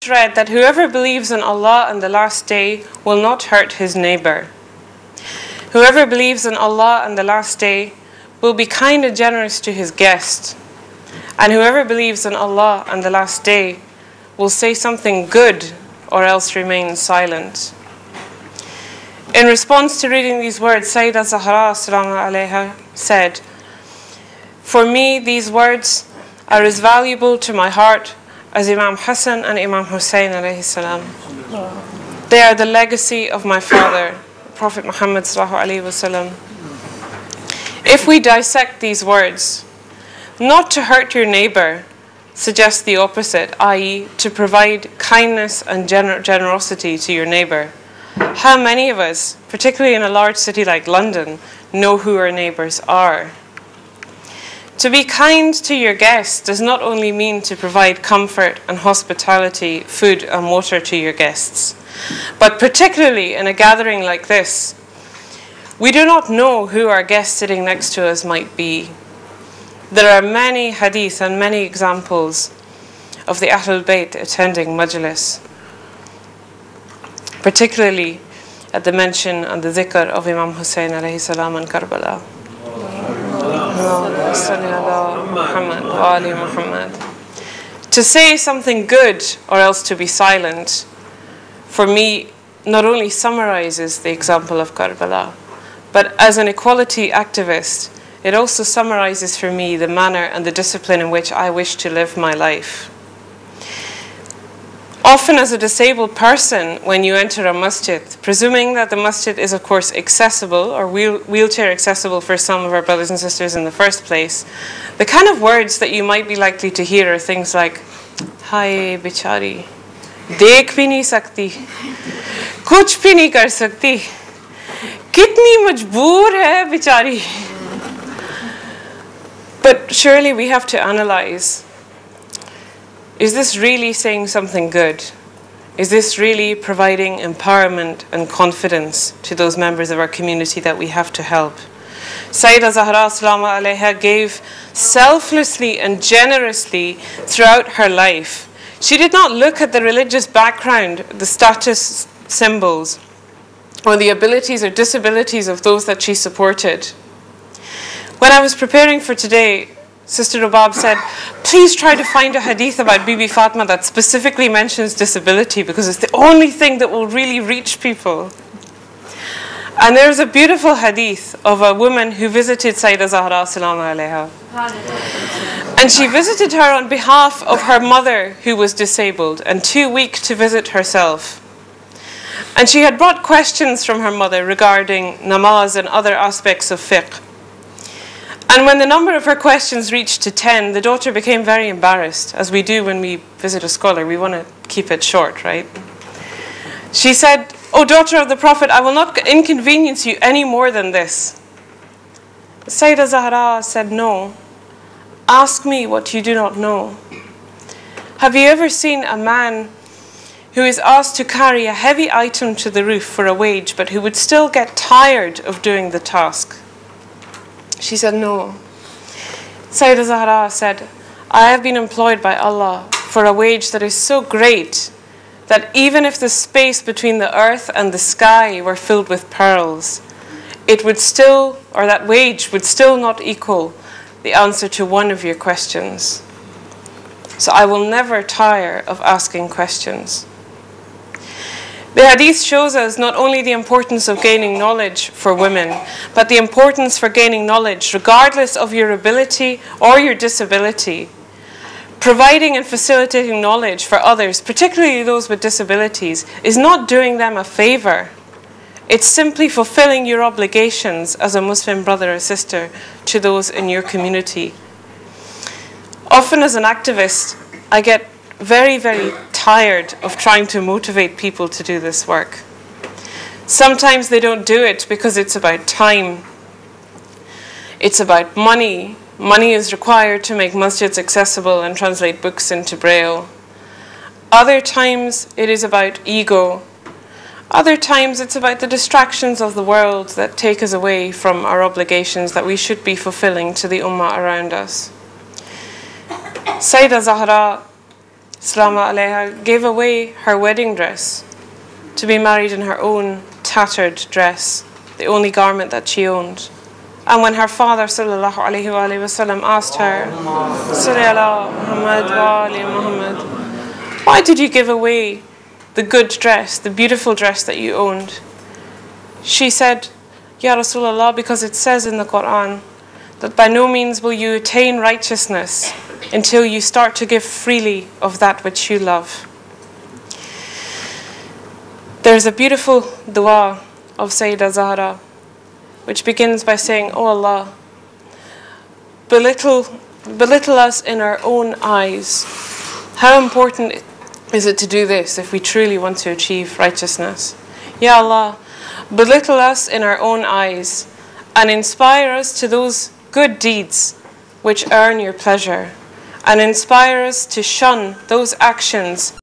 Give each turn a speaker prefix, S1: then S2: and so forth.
S1: read that whoever believes in Allah and the last day will not hurt his neighbor. Whoever believes in Allah and the last day will be kind and generous to his guest. And whoever believes in Allah and the last day will say something good or else remain silent. In response to reading these words, Syeda Zahra Assalamu Alaiha said, "For me, these words are as valuable to my heart as Imam Hassan and Imam Hussein alayhi salam. They are the legacy of my father, Prophet Muhammad sallallahu alaihi wasallam. If we dissect these words, not to hurt your neighbor suggests the opposite, i.e., to provide kindness and generosity to your neighbor. How many of us, particularly in a large city like London, know who our neighbors are? To be kind to your guests does not only mean to provide comfort and hospitality, food and water to your guests, but particularly in a gathering like this, we do not know who our guest sitting next to us might be. There are many hadith and many examples of the Ahlul Bayt attending majlis, particularly at the mention and the dhikr of Imam Hussein alayhi salam in Karbala. To say something good or else to be silent, for me, not only summarizes the example of Karbala, but as an equality activist, it also summarizes for me the manner and the discipline in which I wish to live my life. Often as a disabled person, when you enter a masjid, presuming that the masjid is of course accessible or wheelchair accessible for some of our brothers and sisters in the first place, the kind of words that you might be likely to hear are things like, "Hai bichari, dekh bhi nahi sakti, kuch bhi nahi kar sakti, kitni majboor hai bichari." But surely we have to analyze, is this really saying something good? Is this really providing empowerment and confidence to those members of our community that we have to help? Syeda Zahra Assalamu Alaiha gave selflessly and generously throughout her life. She did not look at the religious background, the status symbols, or the abilities or disabilities of those that she supported. When I was preparing for today, Sister Rubab said, please try to find a hadith about Bibi Fatima that specifically mentions disability, because it's the only thing that will really reach people. And there's a beautiful hadith of a woman who visited Syeda Zahra Assalamu Alaiha. And she visited her on behalf of her mother who was disabled and too weak to visit herself. And she had brought questions from her mother regarding namaz and other aspects of fiqh. And when the number of her questions reached to 10, the daughter became very embarrassed, as we do when we visit a scholar. We want to keep it short, right? She said, "O daughter of the Prophet, I will not inconvenience you any more than this." Syeda Zahra said, "No, ask me what you do not know. Have you ever seen a man who is asked to carry a heavy item to the roof for a wage, but who would still get tired of doing the task?" She said, "No." Syeda Zahra said, "I have been employed by Allah for a wage that is so great that even if the space between the earth and the sky were filled with pearls, it would still, or that wage would still not equal the answer to one of your questions. So I will never tire of asking questions." The hadith shows us not only the importance of gaining knowledge for women, but the importance for gaining knowledge regardless of your ability or your disability. Providing and facilitating knowledge for others, particularly those with disabilities, is not doing them a favor. It's simply fulfilling your obligations as a Muslim brother or sister to those in your community. Often as an activist, I get very, very tired of trying to motivate people to do this work. Sometimes they don't do it because it's about time. It's about money. Money is required to make masjids accessible and translate books into Braille. Other times it is about ego. Other times it's about the distractions of the world that take us away from our obligations that we should be fulfilling to the ummah around us. Syeda Zahra Salama alayha, gave away her wedding dress to be married in her own tattered dress, the only garment that she owned. And when her father sallallahu alayhi wa sallam asked her, Sallallahu Muhammad wa ali Muhammad, why did you give away the good dress, the beautiful dress that you owned? She said, Ya Rasulullah, because it says in the Quran that by no means will you attain righteousness until you start to give freely of that which you love. There's a beautiful dua of Syeda Zahra which begins by saying, Oh Allah, belittle us in our own eyes. How important is it to do this if we truly want to achieve righteousness? Ya Allah, belittle us in our own eyes and inspire us to those good deeds which earn your pleasure, and inspire us to shun those actions